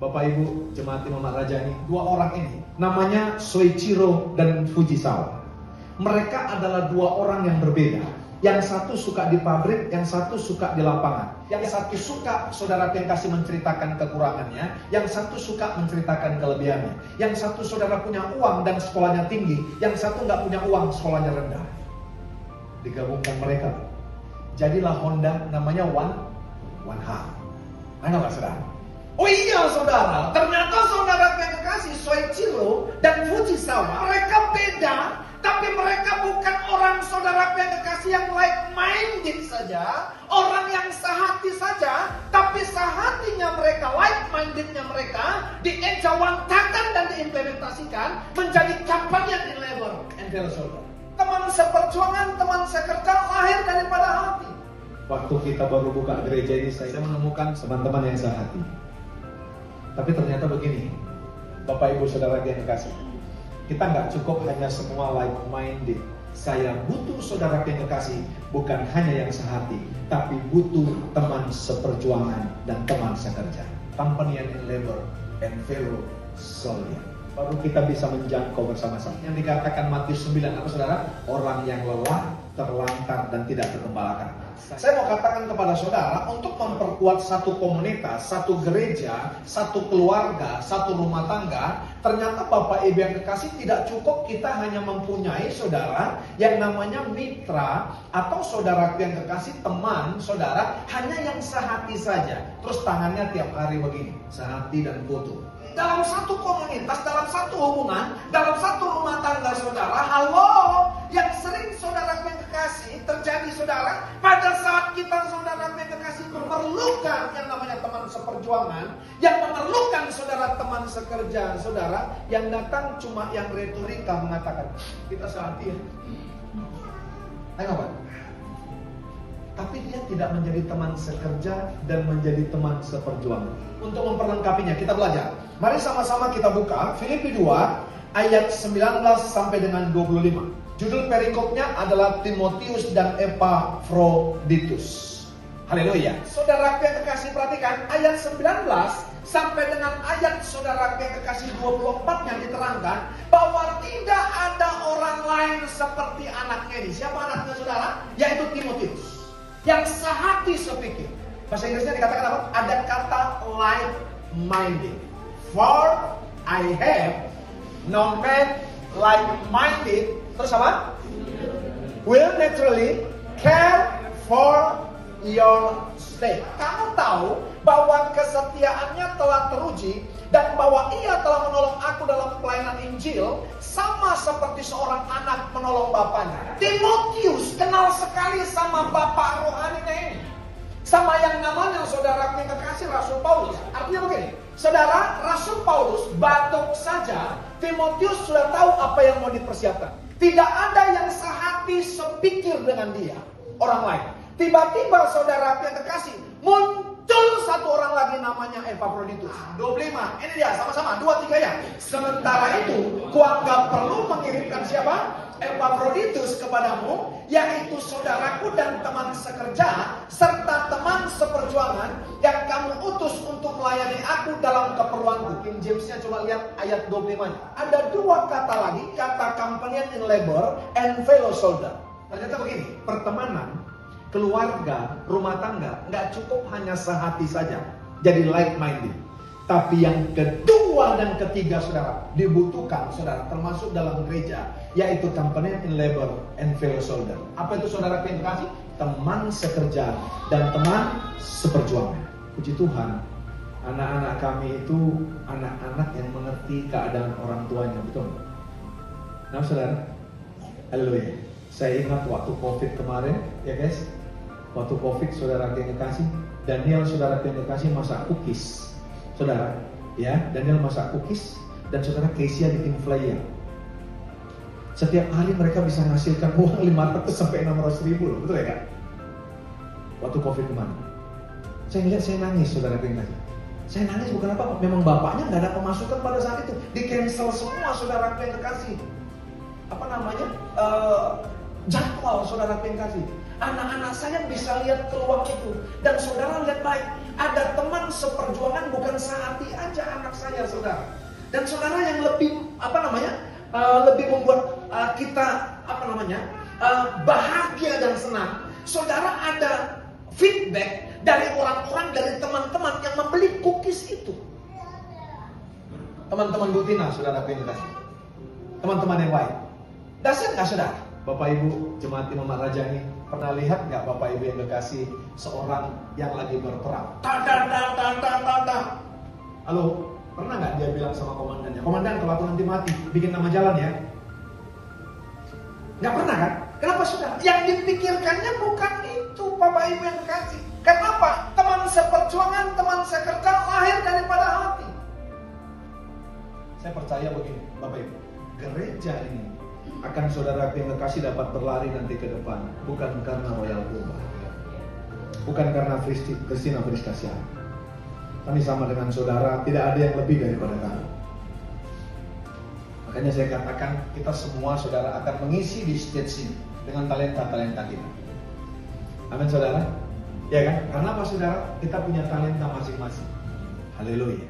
Bapak Ibu Jemaat Imam Rajani, dua orang ini namanya Soichiro dan Fujisawa. Mereka adalah dua orang yang berbeda. Yang satu suka di pabrik, yang satu suka di lapangan. Yang satu suka saudara yang kasih menceritakan kekurangannya, yang satu suka menceritakan kelebihannya. Yang satu saudara punya uang dan sekolahnya tinggi, yang satu nggak punya uang, sekolahnya rendah. Digabungkan mereka, jadilah Honda, namanya One Half. Ada nggak saudara? Oh iya saudara, ternyata saudara yang kekasih Soichiro dan Fujisawa, mereka beda. Tapi mereka bukan orang saudara yang kekasih yang like-minded saja, orang yang sehati saja, tapi sehatinya mereka, like-mindednya mereka diejawantahkan dan diimplementasikan menjadi companion in labor and fellow soldier. Teman seperjuangan, teman sekerja lahir daripada hati. Waktu kita baru buka gereja ini, saya menemukan teman-teman yang sehati. Tapi ternyata begini, Bapak Ibu Saudara yang kekasih, kita nggak cukup hanya semua like-minded. Saya butuh saudara yang kekasih, bukan hanya yang sehati, tapi butuh teman seperjuangan dan teman sekerja. Companion in labor and fellow soldier. Baru kita bisa menjangkau bersama-sama. Yang dikatakan Matius 9 apa saudara? Orang yang lelah, terlantar dan tidak tergembalakan. Saya mau katakan kepada saudara, untuk memperkuat satu komunitas, satu gereja, satu keluarga, satu rumah tangga, ternyata Bapak Ibu yang kekasih, tidak cukup kita hanya mempunyai saudara yang namanya mitra, atau saudara yang kekasih teman saudara hanya yang sehati saja. Terus tangannya tiap hari begini, sehati dan foto. Dalam satu komunitas, dalam satu hubungan, dalam satu rumah tangga saudara, halo, yang sering saudara yang kekasih terjadi saudara, pada saat kita saudara yang kekasih memerlukan yang namanya teman seperjuangan, yang memerlukan saudara teman sekerja saudara, yang datang cuma yang retorika mengatakan, kita sehati ya. Ayo Pak. Tapi dia tidak menjadi teman sekerja dan menjadi teman seperjuangan. Untuk memperlengkapinya, kita belajar. Mari sama-sama kita buka Filipi 2 ayat 19 sampai dengan 25. Judul perikopnya adalah Timotius dan Epafroditus. Haleluya. Saudara yang kekasih, perhatikan ayat 19 sampai dengan ayat saudara yang kekasih 24 yang diterangkan bahwa tidak ada orang lain seperti anaknya ini. Siapa anaknya saudara? Yaitu Timotius. Yang sehati sepikir. Bahasa Inggrisnya dikatakan apa? Ada kata like-minded. For I have no man like-minded. Terus apa? Will naturally care for your state. Kamu tahu bahwa kesetiaannya telah teruji dan bahwa ia telah menolong aku dalam pelayanan Injil sama seperti seorang anak menolong bapaknya. Timotius kenal sekali sama bapak rohaninya ini, sama yang namanya saudara yang kekasih Rasul Paulus. Artinya begini, saudara, Rasul Paulus batuk saja, Timotius sudah tahu apa yang mau dipersiapkan. Tidak ada yang sehati sepikir dengan dia, orang lain. Tiba-tiba saudara yang kekasih, muncul satu orang lagi namanya Epafroditus. 25, ini dia sama-sama, 2, 3 ya. Sementara itu, kuanggap perlu mengirimkan siapa? Epafroditus kepadamu, yaitu saudaraku dan teman sekerja, serta teman seperjuangan yang kamu utus untuk melayani aku dalam keperluanku. King James-nya coba lihat ayat 25-nya. Ada dua kata lagi, kata companion in labor and fellow soldier. Ternyata begini, pertemanan, keluarga, rumah tangga nggak cukup hanya sehati saja, jadi like-minded. Tapi yang kedua dan ketiga saudara, dibutuhkan saudara, termasuk dalam gereja, yaitu companion in labor and fellow soldier. Apa itu saudara yang kasih? Teman sekerja dan teman seperjuangan. Puji Tuhan, anak-anak kami itu anak-anak yang mengerti keadaan orang tuanya, betul? Nah saudara, haleluya. Saya ingat waktu COVID kemarin, ya guys, waktu COVID saudara yang kasih, Daniel saudara yang kasih masak cookies. Saudara, ya, Daniel masak cookies dan saudara Kesia bikin flyer. Setiap hari mereka bisa menghasilkan uang 500 sampai 600 ribu loh, betul ya Kak? Waktu COVID kemarin. Saya lihat, saya nangis saudara yang kasih. Saya nangis bukan apa, memang bapaknya nggak ada pemasukan pada saat itu. Di cancel semua saudara yang kasih. Apa namanya? Jadwal saudara yang kasih. Anak-anak saya bisa lihat peluang itu. Dan saudara lihat baik, ada teman seperjuangan bukan sehati aja saya, saudara. Dan saudara yang lebih lebih membuat kita bahagia dan senang. Saudara ada feedback dari orang-orang, dari teman-teman yang membeli cookies itu. Teman-teman Bu Tina, saudara ini kasih. Teman-teman yang lain. Dahsyat nggak saudara? Bapak Ibu jemaat Imam Rajani, pernah lihat nggak Bapak Ibu yang kekasih seorang yang lagi berperang? Halo, pernah nggak dia bilang sama komandannya, komandan kalau aku nanti mati, bikin nama jalan ya? Nggak pernah kan? Kenapa saudara? Yang dipikirkannya bukan itu, Bapak Ibu yang kekasih. Kenapa? Teman seperjuangan, teman sekerja lahir daripada hati. Saya percaya begini, Bapak Ibu, gereja ini akan saudara yang kekasih dapat berlari nanti ke depan, bukan karena Royal Global, bukan karena Christina Friskasian. Kami sama dengan saudara, tidak ada yang lebih daripada kami. Makanya saya katakan, kita semua saudara akan mengisi di stage ini dengan talenta-talenta kita. Amin saudara? Ya kan? Karena apa saudara? Kita punya talenta masing-masing. Haleluya.